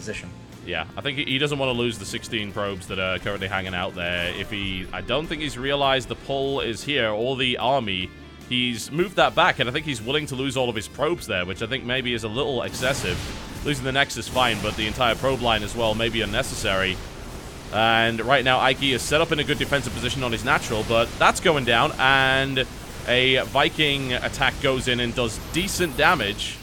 position. Yeah, I think he doesn't want to lose the 16 probes that are currently hanging out there. I don't think he's realized the pull is here, or the army. He's moved that back, and I think he's willing to lose all of his probes there, which I think maybe is a little excessive. Losing the Nexus is fine, but the entire probe line as well may be unnecessary. And right now, Ike is set up in a good defensive position on his natural, but that's going down, and a Viking attack goes in and does decent damage.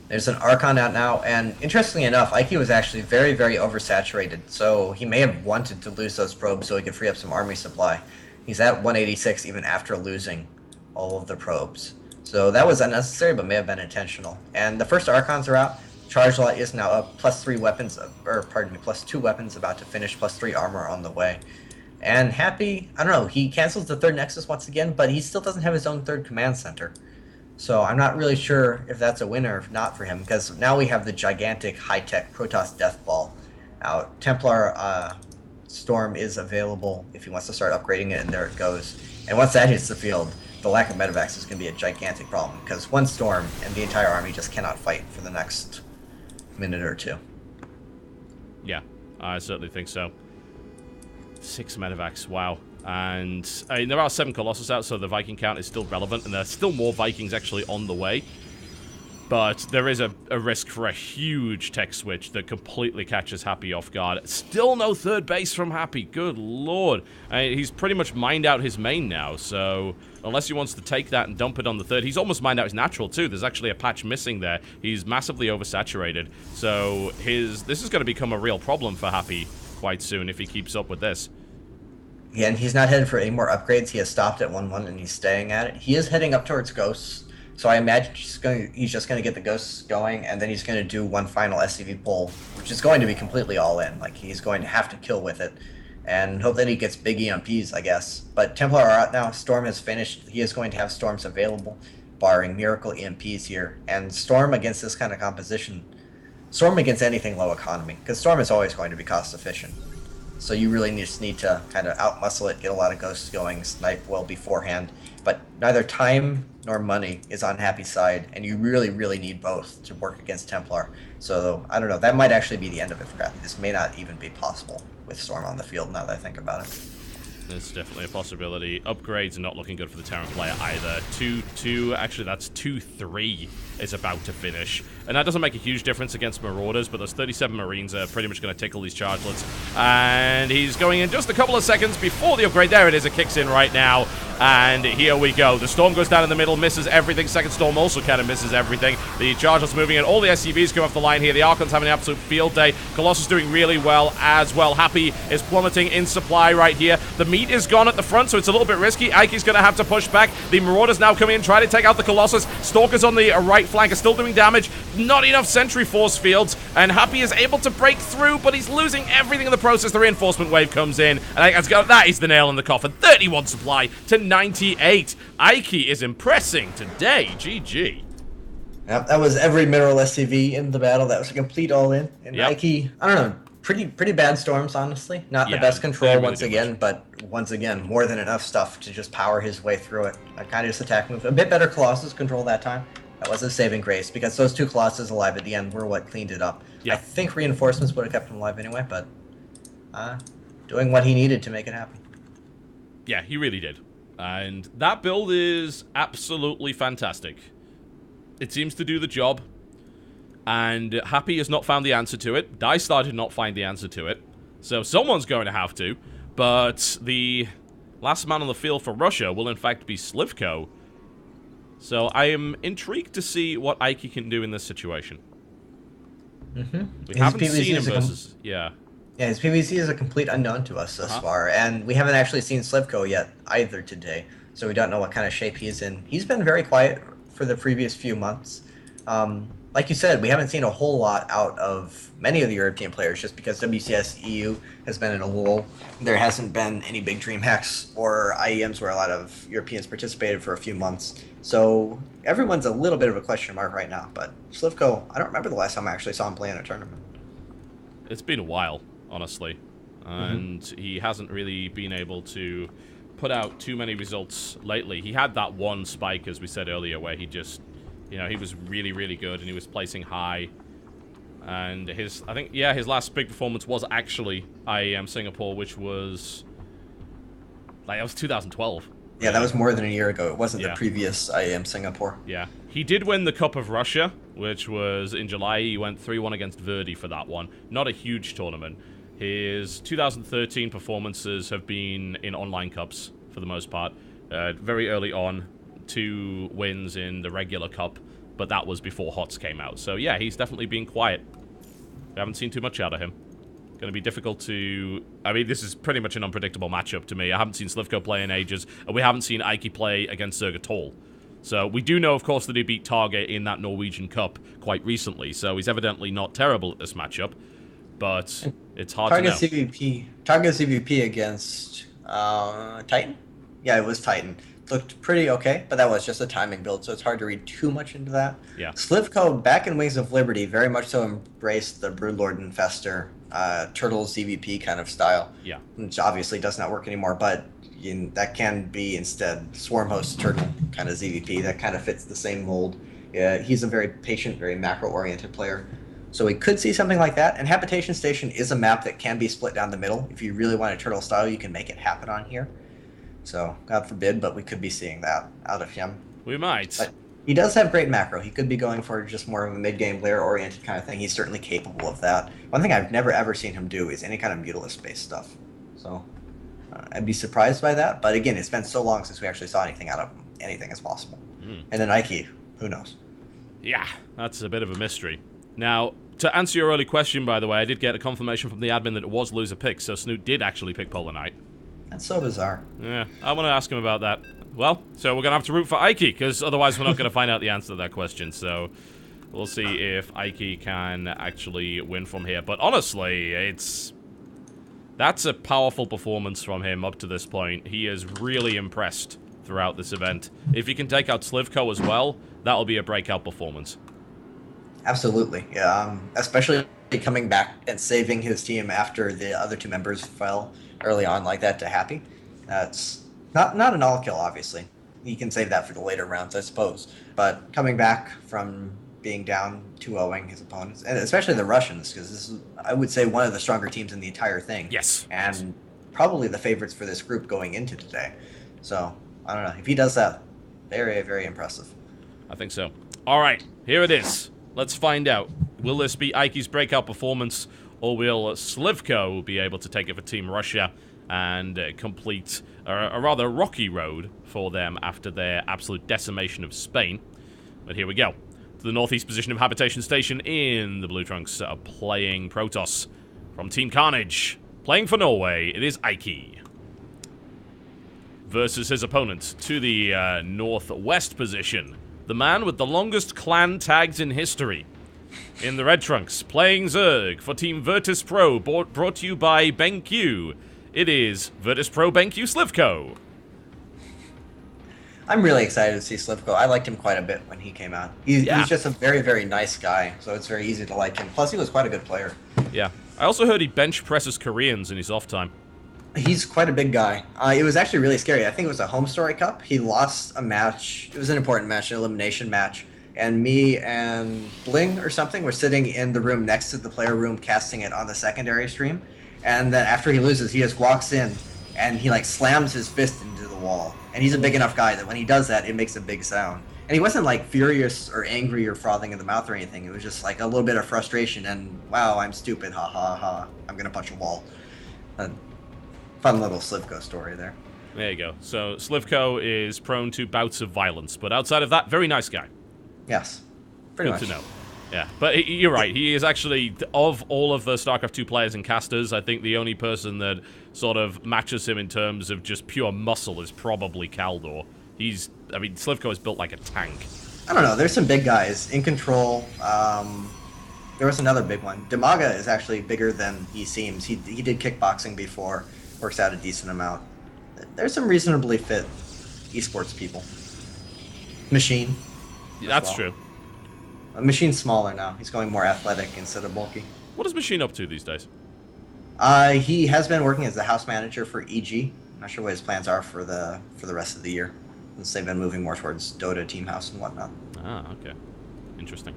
There's an Archon out now, and interestingly enough, Ike was actually very, very oversaturated, so he may have wanted to lose those probes so he could free up some army supply. He's at 186 even after losing all of the probes. So that was unnecessary, but may have been intentional. And the first Archons are out. Charge lot is now up, +3 weapons, or pardon me, +2 weapons about to finish, +3 armor on the way. And Happy, I don't know, he cancels the third Nexus once again, but he still doesn't have his own third command center. So I'm not really sure if that's a winner or if not for him, because now we have the gigantic high-tech Protoss Death Ball out. Templar Storm is available if he wants to start upgrading it, and there it goes. And once that hits the field, the lack of medevacs is going to be a gigantic problem, because one Storm and the entire army just cannot fight for the next minute or two. Yeah, I certainly think so. 6 medevacs, wow. And I mean, there are 7 Colossus out, so the Viking count is still relevant, and there's still more Vikings actually on the way. But there is a risk for a huge tech switch that completely catches Happy off guard. Still no third base from Happy, good lord. He's pretty much mined out his main now, so unless he wants to take that and dump it on the third, he's almost mined out his natural too. There's actually a patch missing there. He's massively oversaturated, so this is going to become a real problem for Happy quite soon if he keeps up with this. Yeah, and he's not headed for any more upgrades. He has stopped at 1-1 and he's staying at it. He is heading up towards Ghosts, so I imagine he's just going to get the Ghosts going, and then he's going to do one final SCV pull, which is going to be completely all in. Like, he's going to have to kill with it, and hope that he gets big EMPs, I guess. But Templar are out now. Storm has finished. He is going to have Storms available, barring Miracle EMPs here. And Storm against this kind of composition, Storm against anything low economy, because Storm is always going to be cost efficient. So you really just need to kind of outmuscle it, get a lot of Ghosts going, snipe well beforehand. But neither time nor money is on Happy's side, and you really, really need both to work against Templar. So, I don't know, that might actually be the end of it for Happy. This may not even be possible with Storm on the field now that I think about it. There's definitely a possibility. Upgrades are not looking good for the Terran player either. 2-2, actually that's 2-3 is about to finish. And that doesn't make a huge difference against Marauders, but those 37 Marines are pretty much going to tickle these chargelets. And he's going in just a couple of seconds before the upgrade. There it is, it kicks in right now. And here we go. The Storm goes down in the middle, misses everything. Second Storm also kind of misses everything. The chargelets moving in. All the SCVs come off the line here. The Archons having an absolute field day. Colossus doing really well as well. Happy is plummeting in supply right here. The meat is gone at the front, so it's a little bit risky. Ike's going to have to push back. The Marauders now come in, try to take out the Colossus. Stalkers on the right flank are still doing damage. Not enough sentry force fields, and Happy is able to break through, but he's losing everything in the process. The reinforcement wave comes in, and that is the nail in the coffin. 31 supply to 98. Ike is impressing today. GG. Yep, that was every mineral SCV in the battle. That was a complete all-in. And yep. Ike, I don't know, pretty bad Storms, honestly. Not the best control once again, but once again, more than enough stuff to just power his way through it. A kind of just attack move. A bit better Colossus control that time. That was a saving grace, because those 2 Colossus alive at the end were what cleaned it up. Yeah. I think reinforcements would have kept him alive anyway, but doing what he needed to make it happen. Yeah, he really did. And that build is absolutely fantastic. It seems to do the job. And Happy has not found the answer to it. Dystar did not find the answer to it. So someone's going to have to. But the last man on the field for Russia will in fact be Slivko. So I am intrigued to see what Ike can do in this situation. We haven't seen him versus... Yeah, his PvC is a complete unknown to us thus far. And we haven't actually seen Slivko yet either today. So we don't know what kind of shape he's in. He's been very quiet for the previous few months. Like you said, we haven't seen a whole lot out of many of the European players just because WCS EU has been in a lull. There hasn't been any big dream hacks or IEMs where a lot of Europeans participated for a few months. So everyone's a little bit of a question mark right now. But Slivko, I don't remember the last time I actually saw him play in a tournament. It's been a while, honestly. And he hasn't really been able to put out too many results lately. He had that one spike, as we said earlier, where he just You know, he was really, really good, and he was placing high. And his last big performance was actually IEM Singapore, which was, like, that was 2012. Yeah, that was more than a year ago. It wasn't the Yeah. previous IAM Singapore. Yeah. He did win the Cup of Russia, which was in July. He went 3-1 against Verdi for that one. Not a huge tournament. His 2013 performances have been in online cups, for the most part. Very early on, 2 wins in the regular cup, but that was before HOTS came out. So yeah, he's definitely been quiet. We haven't seen too much out of him. Going to be difficult to... I mean, this is pretty much an unpredictable matchup to me. I haven't seen Slivko play in ages, and we haven't seen Ike play against Zerg at all. So we do know, of course, that he beat Target in that Norwegian Cup quite recently, so he's evidently not terrible at this matchup, but it's hard to know. Target CVP against Titan? Yeah, it was Titan. Looked pretty okay, but that was just a timing build, so it's hard to read too much into that. Yeah. Slivko, back in Wings of Liberty, very much so embraced the Broodlord Infester, Turtle CVP kind of style. Yeah. Which obviously does not work anymore, but that can be instead Swarm Host Turtle kind of ZVP. That kind of fits the same mold. He's a very patient, very macro-oriented player. So we could see something like that. And Habitation Station is a map that can be split down the middle. If you really want a turtle style, you can make it happen on here. So, God forbid, but we could be seeing that out of him. We might. But he does have great macro. He could be going for just more of a mid-game layer-oriented kind of thing. He's certainly capable of that. One thing I've never ever seen him do is any kind of Mutalisk-based stuff. So, I'd be surprised by that. But again, it's been so long since we actually saw anything out of him. Anything is possible. And then Ike, who knows? Yeah, that's a bit of a mystery. Now, to answer your early question, by the way, I did get a confirmation from the admin that it was loser pick, so Snoot did actually pick Polar Knight. That's so bizarre. Yeah, I want to ask him about that. Well, so we're going to have to root for Ike, because otherwise we're not going to find out the answer to that question. So we'll see if Ike can actually win from here. But honestly, that's a powerful performance from him up to this point. He is really impressed throughout this event. If he can take out Slivko as well, that'll be a breakout performance. Absolutely, yeah. Especially coming back and saving his team after the other 2 members fell early on like that to Happy. That's not an all kill, obviously. He can save that for the later rounds, I suppose. But coming back from being down 2-0ing his opponents, and especially the Russians, because this is, I would say, one of the stronger teams in the entire thing. Yes. And probably the favorites for this group going into today. So, I don't know. If he does that, very, very impressive. I think so. All right, here it is. Let's find out. Will this be Ike's breakout performance, or will Slivko be able to take it for Team Russia and complete a rather rocky road for them after their absolute decimation of Spain? But here we go. To the northeast position of Habitation Station in the Blue Trunks are playing Protoss from Team Carnage. Playing for Norway, it is Ike. Versus his opponent to the northwest position. The man with the longest clan tags in history. In the Red Trunks, playing Zerg for Team Virtus Pro, brought to you by BenQ. It is Virtus Pro BenQ Slivko. I'm really excited to see Slivko. I liked him quite a bit when he came out. He's just a very, very nice guy, so it's very easy to like him. Plus, he was quite a good player. Yeah. I also heard he bench presses Koreans in his off time. He's quite a big guy. It was actually really scary. I think it was a Home Story Cup. He lost a match. It was an important match, an elimination match. And me and Bling or something were sitting in the room next to the player room casting it on the secondary stream. And then after he loses, he just walks in and he like slams his fist into the wall. And he's a big enough guy that when he does that, it makes a big sound. And he wasn't like furious or angry or frothing in the mouth or anything. It was just like a little bit of frustration and, wow, I'm stupid, ha ha ha, I'm going to punch a wall. Fun little Slivko story there. There you go. So Slivko is prone to bouts of violence, but outside of that, very nice guy. Yes. Pretty much. Good to know. Yeah, but you're right. He is actually, of all of the StarCraft 2 players and casters, I think the only person that sort of matches him in terms of just pure muscle is probably Kaldor. Slivko is built like a tank. I don't know. There's some big guys. In Control, there was another big one. Demaga is actually bigger than he seems. He did kickboxing before. Works out a decent amount. There's some reasonably fit esports people. Machine. That's true. Machine's smaller now. He's going more athletic instead of bulky. What is Machine up to these days? He has been working as the house manager for EG. I'm not sure what his plans are for the rest of the year, since they've been moving more towards Dota, Team House, and whatnot. Ah, okay. Interesting.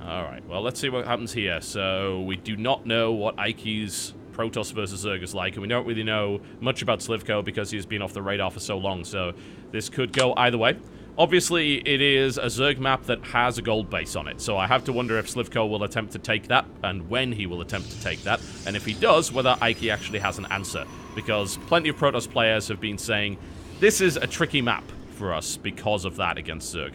Alright, well, let's see what happens here. So, we do not know what Ike's Protoss versus Zerg is like, and we don't really know much about Slivko because he's been off the radar for so long, so this could go either way. Obviously, it is a Zerg map that has a gold base on it, so I have to wonder if Slivko will attempt to take that, and when he will attempt to take that, and if he does, whether Ike actually has an answer, because plenty of Protoss players have been saying, this is a tricky map for us because of that against Zerg.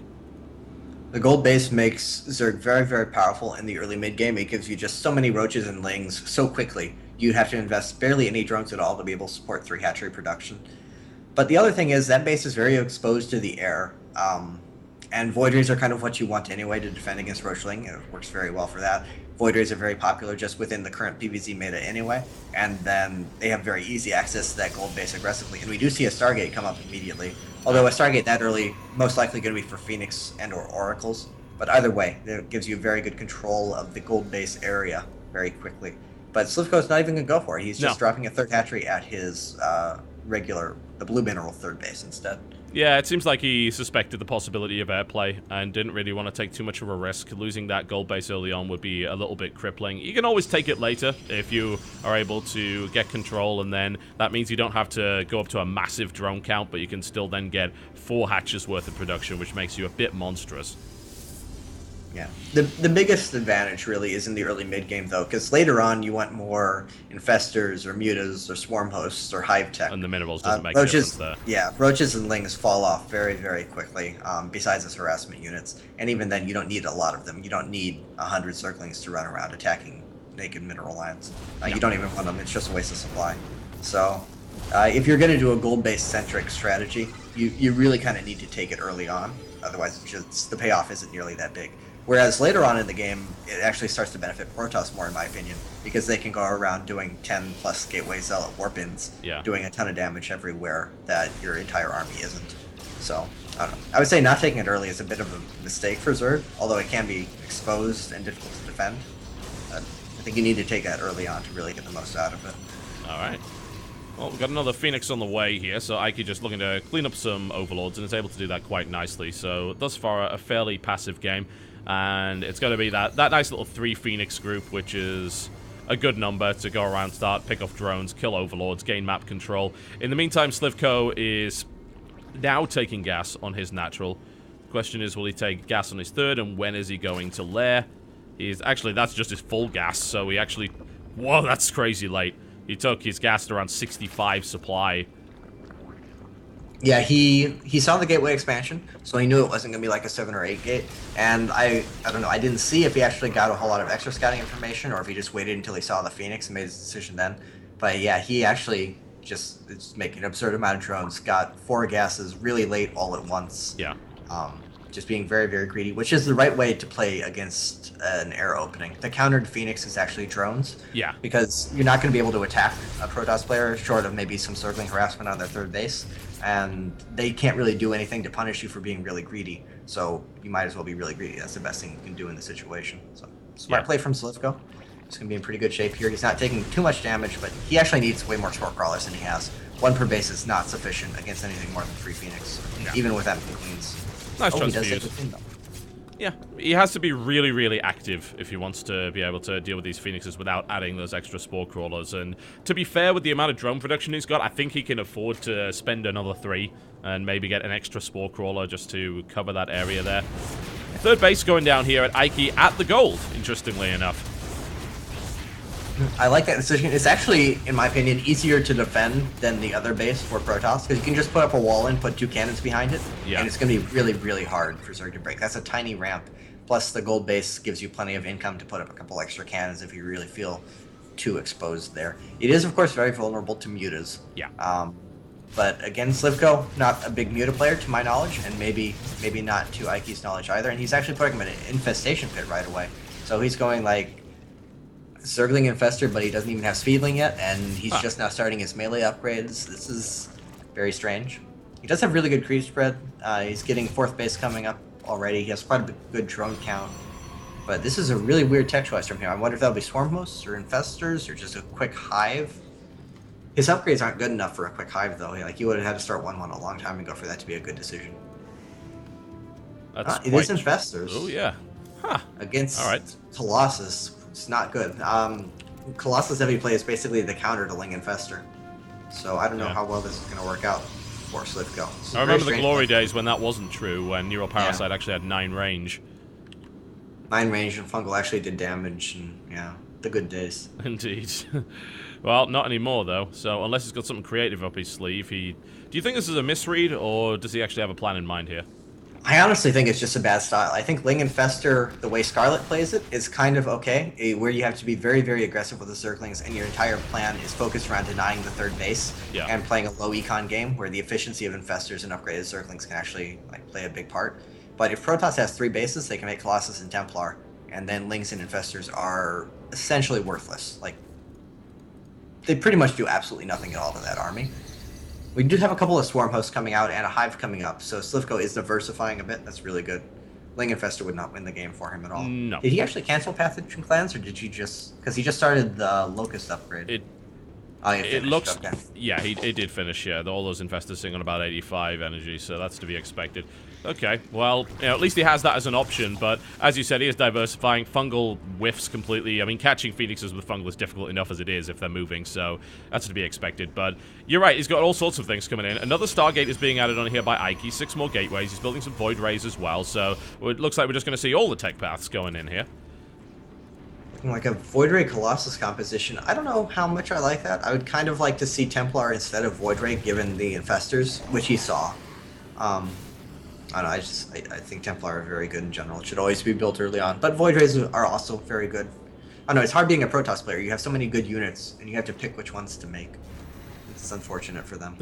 The gold base makes Zerg very, very powerful in the early mid-game. It gives you just so many roaches and lings so quickly. You have to invest barely any drones at all to be able to support 3 hatchery production. But the other thing is that base is very exposed to the air. And Void Rays are kind of what you want anyway to defend against Roachling. It works very well for that. Void Rays are very popular just within the current PvZ meta anyway. And then they have very easy access to that gold base aggressively. And we do see a Stargate come up immediately. Although a Stargate that early, most likely going to be for Phoenix and or Oracles. But either way, it gives you very good control of the gold base area very quickly. But Slivko's not even going to go for it. He's just dropping a 3rd hatchery at his the blue mineral 3rd base instead. Yeah, it seems like he suspected the possibility of airplay and didn't really want to take too much of a risk. Losing that gold base early on would be a little bit crippling. You can always take it later if you are able to get control, and then that means you don't have to go up to a massive drone count, but you can still then get 4 hatches worth of production, which makes you a bit monstrous. Yeah. The biggest advantage really is in the early mid-game, though, because later on you want more infestors or mutas or swarm hosts or hive tech. And the minerals doesn't make a difference there. Yeah, roaches and lings fall off very, very quickly, besides as harassment units. And even then, you don't need a lot of them. You don't need 100 Zerglings to run around attacking naked mineral lands. You don't even want them. It's just a waste of supply. So, if you're going to do a gold-based centric strategy, you really kind of need to take it early on. Otherwise, the payoff isn't nearly that big. Whereas later on in the game, it actually starts to benefit Protoss more, in my opinion, because they can go around doing 10+ Gateway Zealot warp-ins, doing a ton of damage everywhere that your entire army isn't. So, I don't know. I would say not taking it early is a bit of a mistake for Zerg, although it can be exposed and difficult to defend. I think you need to take that early on to really get the most out of it. Alright. Well, we've got another Phoenix on the way here, so Ike just looking to clean up some Overlords, and is able to do that quite nicely. So, thus far, a fairly passive game. And it's going to be that nice little 3 Phoenix group, which is a good number to go around, start, pick off drones, kill Overlords, gain map control. In the meantime, Slivko is now taking gas on his natural. The question is, will he take gas on his 3rd, and when is he going to lair? Actually, that's just his full gas, so he actually... Whoa, that's crazy late. He took his gas to around 65 supply. Yeah, he saw the gateway expansion, so he knew it wasn't going to be like a 7 or 8 gate. And I don't know, I didn't see if he actually got a whole lot of extra scouting information or if he just waited until he saw the Phoenix and made his decision then. But yeah, he actually just making an absurd amount of drones, got 4 gases really late all at once. Yeah. Just being very, very greedy, which is the right way to play against an air opening. The counter to Phoenix is actually drones. Yeah. Because you're not going to be able to attack a Protoss player short of maybe some circling harassment on their 3rd base. And they can't really do anything to punish you for being really greedy. So you might as well be really greedy. That's the best thing you can do in the situation. So smart play from Slivko. He's going to be in pretty good shape here. He's not taking too much damage, but he actually needs way more Spore Crawlers than he has. 1 per base is not sufficient against anything more than 3 Phoenix, even with empty queens. Nice he does transfuse. take the queen, though. Yeah, he has to be really, really active if he wants to be able to deal with these Phoenixes without adding those extra Spore Crawlers. And to be fair, with the amount of drone production he's got, I think he can afford to spend another 3 and maybe get an extra Spore Crawler just to cover that area there. 3rd base going down here at Ike at the gold, interestingly enough. I like that decision. It's actually, in my opinion, easier to defend than the other base for Protoss, because you can just put up a wall and put 2 cannons behind it, and it's going to be really, really hard for Zerg to break. That's a tiny ramp. Plus, the gold base gives you plenty of income to put up a couple extra cannons if you really feel too exposed there. It is, of course, very vulnerable to mutas. Yeah. But again, Slivko, not a big muta player to my knowledge, and maybe not to Ike's knowledge either. And he's actually putting him in an infestation pit right away. So he's going like Zergling Infestor, but he doesn't even have Speedling yet, and he's just now starting his melee upgrades. This is very strange. He does have really good creep spread. He's getting 4th base coming up already. He has quite a good drone count. But this is a really weird tech choice from him. I wonder if that'll be Swarm Hosts or Infestors or just a quick Hive. His upgrades aren't good enough for a quick Hive, though. Like, he would have had to start 1-1 a long time ago for that to be a good decision. That's It quite... is Infestors. Oh, yeah. Huh. Against All right. Colossus. It's not good. Colossus heavy play is basically the counter to Ling Infestor. So I don't know how well this is going to work out for Slivko. I remember the glory days when that wasn't true, when Neural Parasite actually had 9 range. 9 range and Fungal actually did damage, and yeah, the good days. Indeed. Well, not anymore, though. So unless he's got something creative up his sleeve, he... Do you think this is a misread, or does he actually have a plan in mind here? I honestly think it's just a bad style. I think Ling Infestor, the way Scarlet plays it, is kind of okay, where you have to be very, very aggressive with the Zerglings, and your entire plan is focused around denying the third base, and playing a low econ game, where the efficiency of Infestors and upgraded Zerglings can actually play a big part. But if Protoss has 3 bases, they can make Colossus and Templar, and then Lings and Infestors are essentially worthless. Like, they pretty much do absolutely nothing at all to that army. We do have a couple of Swarm Hosts coming out and a Hive coming up, so Slivko is diversifying a bit. That's really good. Ling Infestor would not win the game for him at all. No. Did he actually cancel Pathogen Clans, or did he just... Because he just started the Locust upgrade. It looks... Okay. Yeah, it did finish, yeah. All those Infestors sitting on about 85 energy, so that's to be expected. Okay, well, you know, at least he has that as an option, but as you said, he is diversifying. Fungal whiffs completely. I mean, catching Phoenixes with Fungal is difficult enough as it is if they're moving, so that's to be expected. But you're right, he's got all sorts of things coming in. Another Stargate is being added on here by Ike, 6 more gateways. He's building some Void Rays as well, so it looks like we're just going to see all the tech paths going in here. Like a Void Ray Colossus composition. I don't know how much I like that. I would kind of like to see Templar instead of Void Ray, given the Infestors, which he saw. I don't know, I think Templar are very good in general. It should always be built early on. But Void Rays are also very good. I know, it's hard being a Protoss player. You have so many good units, and you have to pick which ones to make. It's unfortunate for them.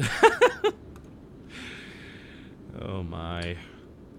Oh my.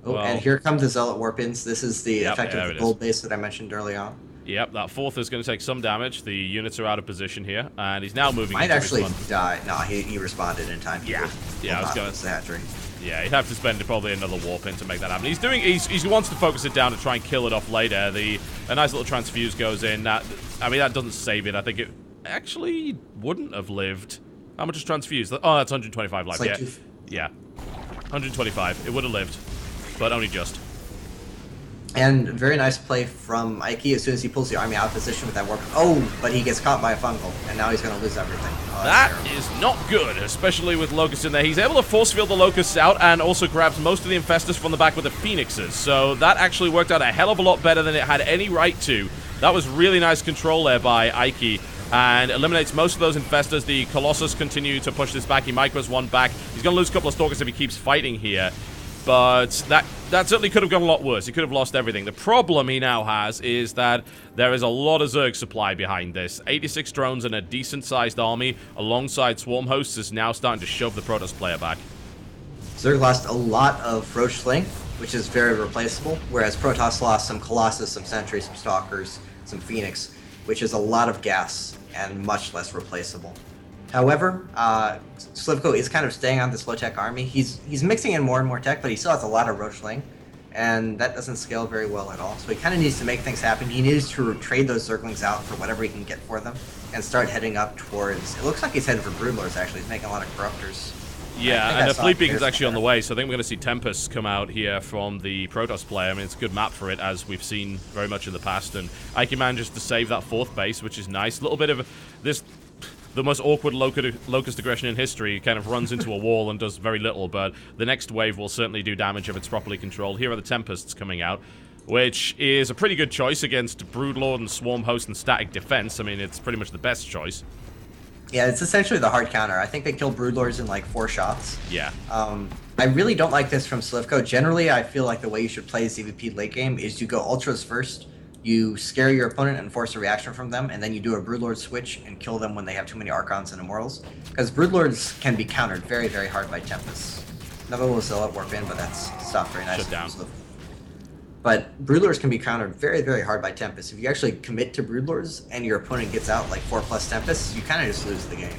Oh, well, and here come the Zealot Warpins. This is the effect of the gold base that I mentioned early on. Yep, that 4th is going to take some damage. The units are out of position here, and he's now moving. Might actually die. No, he responded in time. Yeah, I was going to hatchery. Yeah, he'd have to spend probably another warp in to make that happen. He wants to focus it down to try and kill it off later. A nice little transfuse goes in. I mean, that doesn't save it. I think it actually wouldn't have lived. How much is transfuse? Oh, that's 125 life. Like yeah, 125. It would have lived, but only just. And very nice play from Ike as soon as he pulls the army out of position with that warp. Oh, but he gets caught by a fungal, and now he's going to lose everything. Oh, that is not good, especially with Locusts in there. He's able to force field the Locusts out and also grabs most of the Infestors from the back with the Phoenixes. So that actually worked out a hell of a lot better than it had any right to. That was really nice control there by Ike. And eliminates most of those Infestors. The Colossus continue to push this back. He micros one back. He's going to lose a couple of Stalkers if he keeps fighting here. But that certainly could have gone a lot worse. He could have lost everything. The problem he now has is that there is a lot of Zerg supply behind this. 86 drones and a decent-sized army alongside Swarm Hosts is now starting to shove the Protoss player back. Zerg lost a lot of Roach Sling, which is very replaceable, whereas Protoss lost some Colossus, some Sentry, some Stalkers, some Phoenix, which is a lot of gas and much less replaceable. However, Slivko is kind of staying on this low-tech army. He's mixing in more and more tech, but he still has a lot of Roachling, and that doesn't scale very well at all. So he kind of needs to make things happen. He needs to trade those Zerglings out for whatever he can get for them, and start heading up towards... It looks like he's heading for Broodlords, actually. He's making a lot of Corruptors. Yeah, and the Fleet Beacon's actually on the way, so I think we're going to see Tempests come out here from the Protoss player. I mean, it's a good map for it, as we've seen very much in the past, and Ike manages to save that 4th base, which is nice. A little bit of this... The most awkward locust aggression in history kind of runs into a wall and does very little, but the next wave will certainly do damage if it's properly controlled. Here are the Tempests coming out, which is a pretty good choice against Broodlord and Swarm Host and Static Defense. I mean, it's pretty much the best choice. Yeah, it's essentially the hard counter. I think they kill Broodlords in like 4 shots. Yeah. I really don't like this from Slivko. Generally, I feel like the way you should play ZVP late game is you go Ultras first, you scare your opponent and force a reaction from them, and then you do a Broodlord switch and kill them when they have too many Archons and Immortals. Because Broodlords can be countered very, very hard by Tempests. Another little Zealot warp in, but that's stopped very nicely. Shut down. But Broodlords can be countered very, very hard by Tempests. If you actually commit to Broodlords and your opponent gets out like 4+ Tempests, you kind of just lose the game.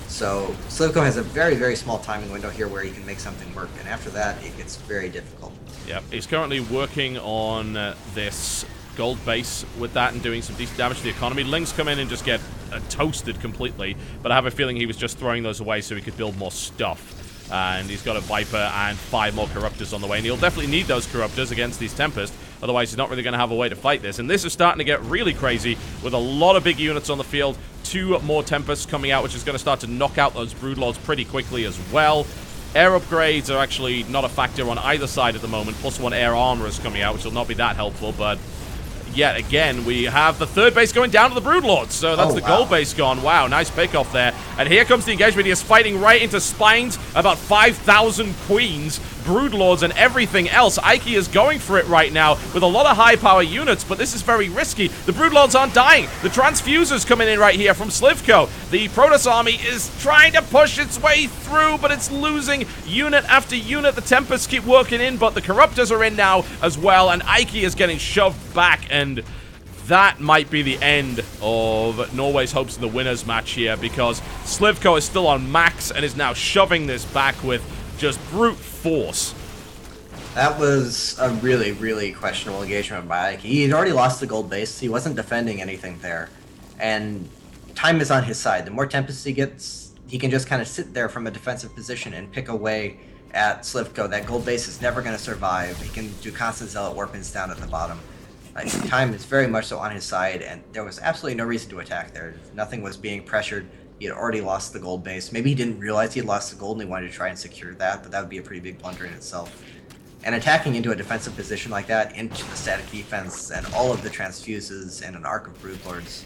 So Slivko has a very, very small timing window here where he can make something work, and after that, it gets very difficult. Yep, he's currently working on this gold base with that and doing some decent damage to the economy. Lings come in and just get toasted completely, but I have a feeling he was just throwing those away so he could build more stuff. And he's got a Viper and 5 more Corruptors on the way. And he'll definitely need those Corruptors against these Tempest. Otherwise, he's not really going to have a way to fight this. And this is starting to get really crazy with a lot of big units on the field. 2 more Tempests coming out, which is going to start to knock out those Broodlords pretty quickly as well. Air upgrades are actually not a factor on either side at the moment. +1 air armor is coming out, which will not be that helpful, but yet again, we have the 3rd base going down to the Broodlords. So that's the gold base gone. Wow, nice pick off there. And here comes the engagement. He is fighting right into spines, about 5,000 queens, Broodlords, and everything else. Ike is going for it right now with a lot of high-power units, but this is very risky. The Broodlords aren't dying. The Transfusers coming in right here from Slivko. The Protoss army is trying to push its way through, but it's losing unit after unit. The Tempests keep working in, but the Corruptors are in now as well, and Ike is getting shoved back, and that might be the end of Norway's hopes in the winners match here, because Slivko is still on max and is now shoving this back with just brute force. That was a really, really questionable engagement by Ike. He had already lost the gold base. He wasn't defending anything there. And time is on his side. The more Tempests he gets, he can just kind of sit there from a defensive position and pick away at Slivko. That gold base is never going to survive. He can do constant zealot warpings down at the bottom. Time is very much so on his side, and there was absolutely no reason to attack there. Nothing was being pressured. He had already lost the gold base. Maybe he didn't realize he had lost the gold and he wanted to try and secure that, but that would be a pretty big blunder in itself. And attacking into a defensive position like that, into the static defense, and all of the transfuses, and an arc of Broodlords,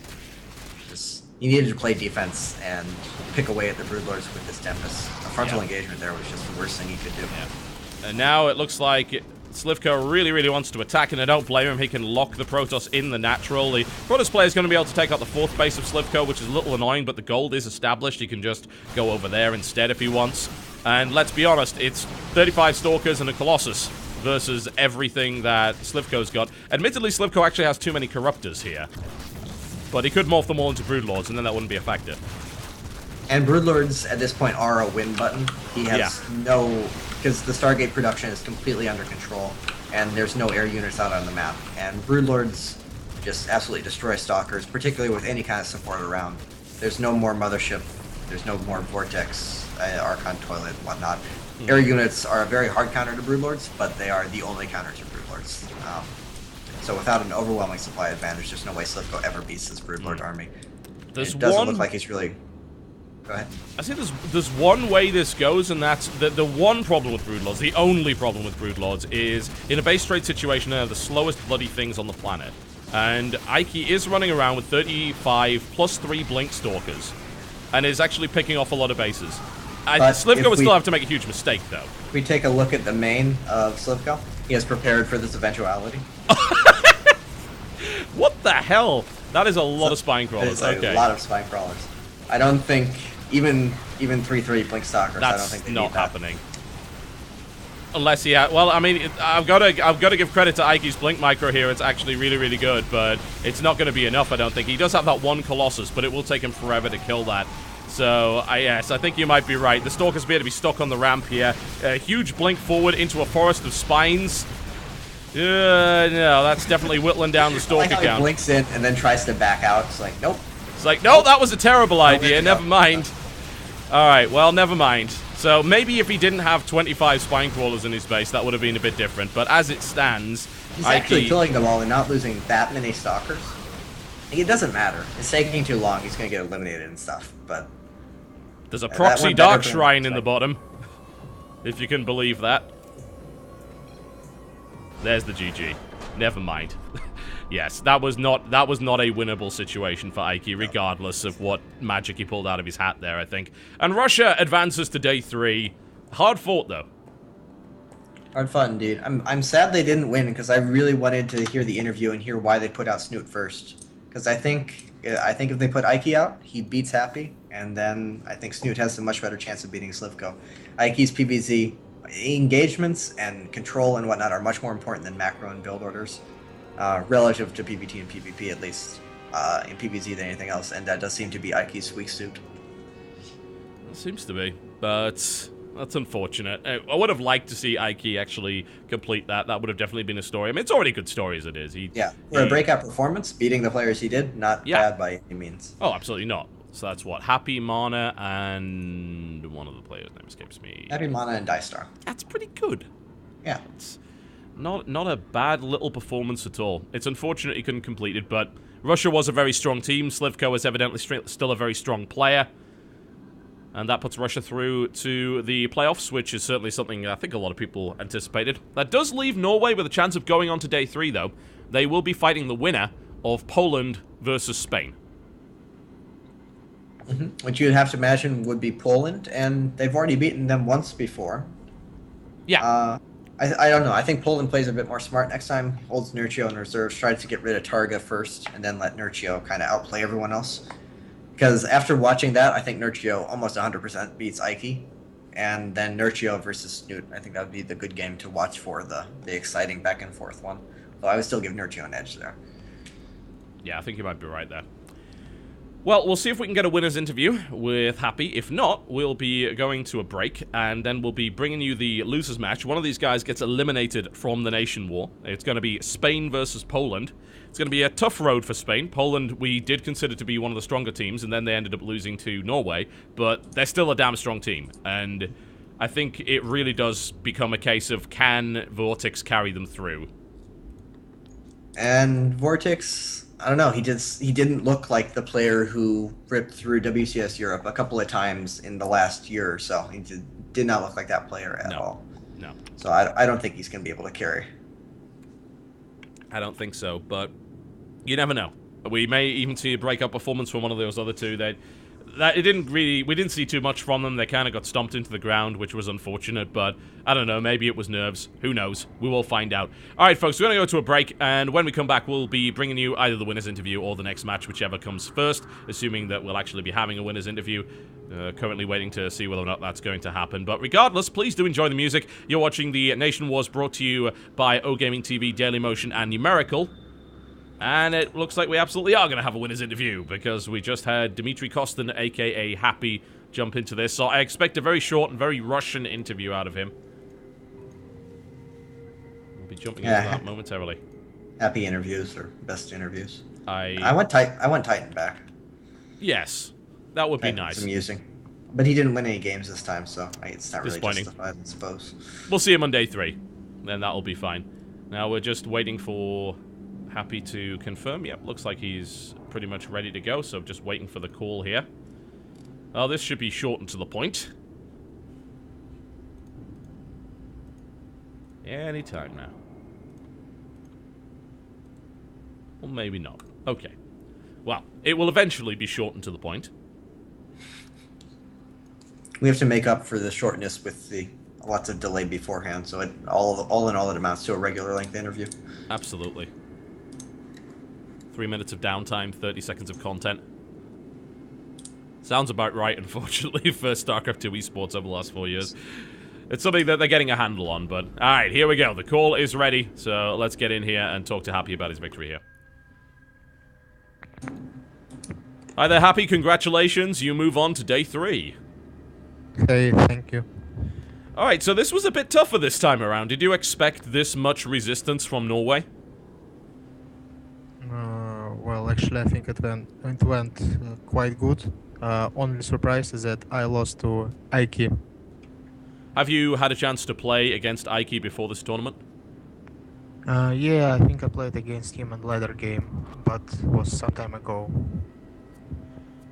just, he needed to play defense and pick away at the Broodlords with his Tempest. A frontal engagement there was just the worst thing he could do. Yeah. And now it looks like Slivko really, really wants to attack, and I don't blame him. He can lock the Protoss in the natural. The Protoss player is going to be able to take out the 4th base of Slivko, which is a little annoying, but the gold is established. He can just go over there instead if he wants. And let's be honest, it's 35 Stalkers and a Colossus versus everything that Slivko's got. Admittedly, Slivko actually has too many Corruptors here, but he could morph them all into Broodlords, and then that wouldn't be a factor. And Broodlords, at this point, are a win button. He has no... because the Stargate production is completely under control, and there's no air units out on the map. And Broodlords just absolutely destroy Stalkers, particularly with any kind of support around. There's no more Mothership, there's no more Vortex, Archon Toilet, whatnot. Air units are a very hard counter to Broodlords, but they are the only counter to Broodlords. So without an overwhelming supply advantage, there's no way Slivko ever beats this Broodlord army. It doesn't look like he's really... Go ahead. I say there's one way this goes, and that's the one problem with Broodlords, the only problem with Broodlords, is in a base trade situation, they're the slowest bloody things on the planet. And Ike is running around with 35 plus 3 Blink Stalkers, and is actually picking off a lot of bases. Slivko would still have to make a huge mistake, though. If we take a look at the main of Slivko, he has prepared for this eventuality. What the hell? That is a lot of spine crawlers. It's a lot of spine crawlers. I don't think even 3/3 Blink Stalkers. I don't think they not need that. happening. Unless he had, well, I mean, I've got to give credit to Ike's Blink Micro here. It's actually really, really good, but it's not going to be enough. I don't think he does have that one Colossus, but it will take him forever to kill that. So, yes, I think you might be right. The Stalkers appear to be stuck on the ramp here. A huge blink forward into a forest of spines. No, that's definitely whittling down the Stalker I like how count. he blinks in and then tries to back out. It's like, nope. It's like, no, that was a terrible idea. Never mind. All right, well, never mind. So maybe if he didn't have 25 spine crawlers in his base, that would have been a bit different. But as it stands, he's actually killing them all and not losing that many Stalkers. It doesn't matter. It's taking too long. He's going to get eliminated and stuff. But there's a proxy dark shrine in the bottom, if you can believe that. There's the GG. Never mind. Yes, that was not a winnable situation for Ike, regardless of what magic he pulled out of his hat there, I think. And Russia advances to day 3. Hard fought, though. Hard fought, indeed. I'm sad they didn't win, because I really wanted to hear the interview and hear why they put out Snoot first. Because I think if they put Ike out, he beats Happy, and then I think Snoot has a much better chance of beating Slivko. Ike's PvZ engagements and control and whatnot are much more important than macro and build orders. Relative to PvT and PvP, at least in PvZ than anything else, and that does seem to be Ike's weak suit. It seems to be, but that's unfortunate. I would have liked to see Ike actually complete that. That would have definitely been a story. I mean, it's already a good story as it is. For a breakout performance, beating the players he did, not bad by any means. Oh, absolutely not. So that's what? Happy, Mana, and one of the players' name escapes me. Happy Mana and Dystar. That's pretty good. Yeah. It's not a bad little performance at all. It's unfortunate he couldn't complete it, but Russia was a very strong team. Slivko is evidently still a very strong player. And that puts Russia through to the playoffs, which is certainly something I think a lot of people anticipated. That does leave Norway with a chance of going on to day 3, though. They will be fighting the winner of Poland versus Spain. Which you'd have to imagine would be Poland, and they've already beaten them once before. Yeah. I don't know. I think Poland plays a bit more smart next time. Holds Nurcio in reserves, tries to get rid of Targa first, and then let Nurcio kind of outplay everyone else. Because after watching that, I think Nurcio almost 100% beats Ike. And then Nurcio versus Snoot, I think that would be the good game to watch for the exciting back and forth one. Though I would still give Nurcio an edge there. Yeah, I think you might be right there. Well, we'll see if we can get a winner's interview with Happy. If not, we'll be going to a break, and then we'll be bringing you the losers match. One of these guys gets eliminated from the nation war. It's going to be Spain versus Poland. It's going to be a tough road for Spain. Poland, we did consider to be one of the stronger teams, and then they ended up losing to Norway, but they're still a damn strong team, and I think it really does become a case of can Vortex carry them through? And Vortex, I don't know. He didn't look like the player who ripped through WCS Europe a couple of times in the last year or so. He did not look like that player at all. No. So I don't think he's going to be able to carry. I don't think so, but you never know. We may even see a breakout performance from one of those other two. We didn't see too much from them. They kind of got stomped into the ground, which was unfortunate, but I don't know, maybe it was nerves. Who knows? We will find out. Alright, folks, we're going to go to a break, and when we come back, we'll be bringing you either the winner's interview or the next match, whichever comes first, assuming that we'll actually be having a winner's interview. Currently waiting to see whether or not that's going to happen. But regardless, please do enjoy the music. You're watching the Nation Wars, brought to you by OGaming TV, Dailymotion, and Numerical. And it looks like we absolutely are going to have a winner's interview, because we just had Dmitry Kostin, a.k.a. Happy, jump into this. So I expect a very short and very Russian interview out of him. We'll be jumping into that momentarily. Happy interviews are best interviews. I want Titan back. Yes, that would be nice. It's amusing. But he didn't win any games this time, so it's not really Disappointing. justified, I suppose. We'll see him on day 3. Then that'll be fine. Now we're just waiting for Happy to confirm. Yep, looks like he's pretty much ready to go, so just waiting for the call here. Oh, this should be short and to the point. Anytime now. Well, maybe not. Okay. Well, it will eventually be short and to the point. We have to make up for the shortness with the lots of delay beforehand, so all in all, it amounts to a regular length interview. Absolutely. 3 minutes of downtime, 30 seconds of content. Sounds about right, unfortunately, for StarCraft 2 esports over the last 4 years. It's something that they're getting a handle on, but... Alright, here we go. The call is ready, so let's get in here and talk to Happy about his victory here. Hi there, Happy. Congratulations. You move on to day 3. Hey, thank you. Alright, so this was a bit tougher this time around. Did you expect this much resistance from Norway? Well, actually, I think it went quite good. Only surprise is that I lost to Ike. Have you had a chance to play against Ike before this tournament? Yeah, I think I played against him in ladder game, but it was some time ago.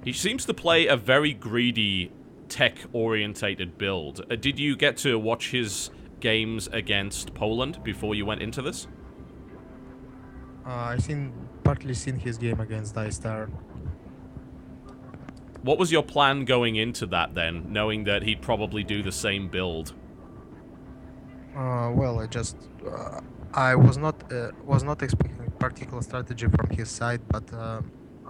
He seems to play a very greedy, tech-orientated build. Did you get to watch his games against Poland before you went into this? I partly seen his game against Dystar. What was your plan going into that then, knowing that he'd probably do the same build? Well, I was not expecting particular strategy from his side, but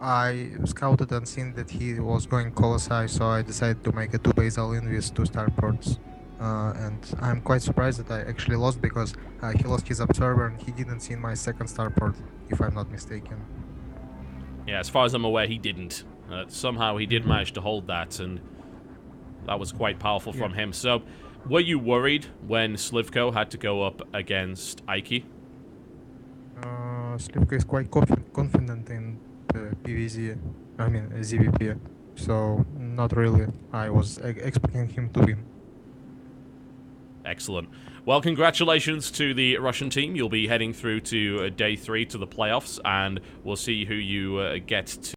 I scouted and seen that he was going Colossi, so I decided to make a 2 base all-in with 2 starports. And I'm quite surprised that I actually lost, because he lost his observer and he didn't see my second starport, if I'm not mistaken. Yeah, as far as I'm aware, he didn't. Somehow he did manage to hold that, and that was quite powerful from him. So, were you worried when Slivko had to go up against Ike? Slivko is quite confident in PvZ, I mean ZVP. so not really. I was expecting him to win. Excellent. Well, congratulations to the Russian team. You'll be heading through to day 3 to the playoffs, and we'll see who you get to